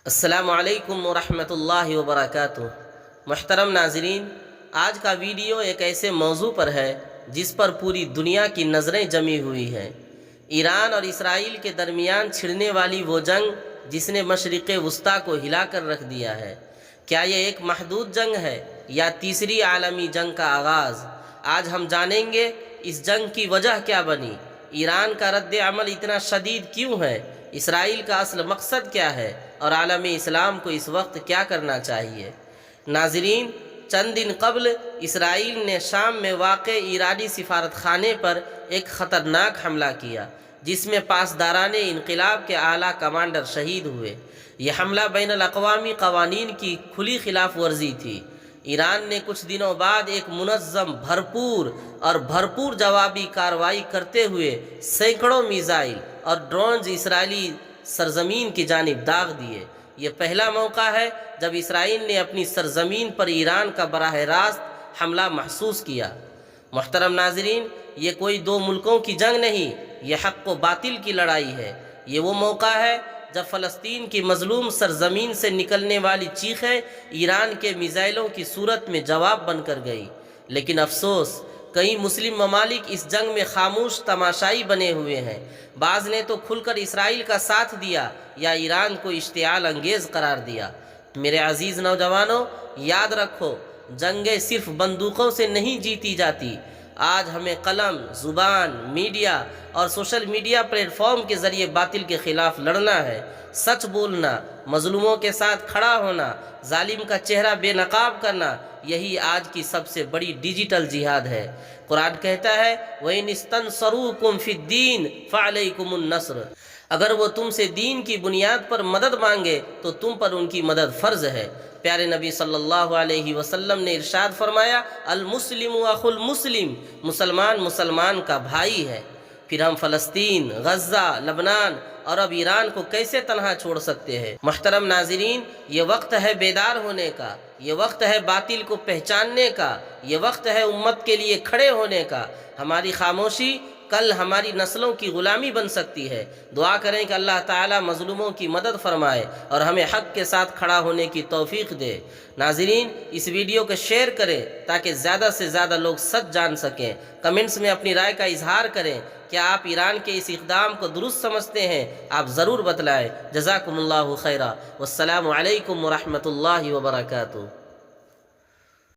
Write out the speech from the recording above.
السلام علیکم ورحمۃ اللہ وبرکاتہ۔ محترم ناظرین، آج کا ویڈیو ایک ایسے موضوع پر ہے جس پر پوری دنیا کی نظریں جمی ہوئی ہیں۔ ایران اور اسرائیل کے درمیان چھڑنے والی وہ جنگ جس نے مشرق وسطیٰ کو ہلا کر رکھ دیا ہے، کیا یہ ایک محدود جنگ ہے یا تیسری عالمی جنگ کا آغاز؟ آج ہم جانیں گے اس جنگ کی وجہ کیا بنی، ایران کا رد عمل اتنا شدید کیوں ہے، اسرائیل کا اصل مقصد کیا ہے اور عالم اسلام کو اس وقت کیا کرنا چاہیے۔ ناظرین، چند دن قبل اسرائیل نے شام میں واقع ایرانی سفارت خانے پر ایک خطرناک حملہ کیا جس میں پاسداران انقلاب کے اعلیٰ کمانڈر شہید ہوئے۔ یہ حملہ بین الاقوامی قوانین کی کھلی خلاف ورزی تھی۔ ایران نے کچھ دنوں بعد ایک منظم، بھرپور جوابی کارروائی کرتے ہوئے سینکڑوں میزائل اور ڈرونز اسرائیلی سرزمین کی جانب داغ دیے۔ یہ پہلا موقع ہے جب اسرائیل نے اپنی سرزمین پر ایران کا براہ راست حملہ محسوس کیا۔ محترم ناظرین، یہ کوئی دو ملکوں کی جنگ نہیں، یہ حق و باطل کی لڑائی ہے۔ یہ وہ موقع ہے جب فلسطین کی مظلوم سرزمین سے نکلنے والی چیخیں ایران کے میزائلوں کی صورت میں جواب بن کر گئی۔ لیکن افسوس، کئی مسلم ممالک اس جنگ میں خاموش تماشائی بنے ہوئے ہیں۔ بعض نے تو کھل کر اسرائیل کا ساتھ دیا یا ایران کو اشتعال انگیز قرار دیا۔ میرے عزیز نوجوانوں، یاد رکھو، جنگیں صرف بندوقوں سے نہیں جیتی جاتی۔ آج ہمیں قلم، زبان، میڈیا اور سوشل میڈیا پلیٹ فارم کے ذریعے باطل کے خلاف لڑنا ہے۔ سچ بولنا، مظلوموں کے ساتھ کھڑا ہونا، ظالم کا چہرہ بے نقاب کرنا، یہی آج کی سب سے بڑی ڈیجیٹل جہاد ہے۔ قرآن کہتا ہے وَإِنِ اسْتَنصَرُوكُمْ فِي الدِّينِ فَعَلَيْكُمُ النَّصْرُ، اگر وہ تم سے دین کی بنیاد پر مدد مانگے تو تم پر ان کی مدد فرض ہے۔ پیارے نبی صلی اللہ علیہ وسلم نے ارشاد فرمایا المسلم اخو المسلم، مسلمان مسلمان کا بھائی ہے۔ پھر ہم فلسطین، غزہ، لبنان اور اب ایران کو کیسے تنہا چھوڑ سکتے ہیں؟ محترم ناظرین، یہ وقت ہے بیدار ہونے کا، یہ وقت ہے باطل کو پہچاننے کا، یہ وقت ہے امت کے لیے کھڑے ہونے کا۔ ہماری خاموشی کل ہماری نسلوں کی غلامی بن سکتی ہے۔ دعا کریں کہ اللہ تعالیٰ مظلوموں کی مدد فرمائے اور ہمیں حق کے ساتھ کھڑا ہونے کی توفیق دے۔ ناظرین، اس ویڈیو کو شیئر کریں تاکہ زیادہ سے زیادہ لوگ سچ جان سکیں۔ کمنٹس میں اپنی رائے کا اظہار کریں۔ کیا آپ ایران کے اس اقدام کو درست سمجھتے ہیں؟ آپ ضرور بتلائیں۔ جزاکم اللہ خیرا، والسلام علیکم ورحمۃ اللہ وبرکاتہ۔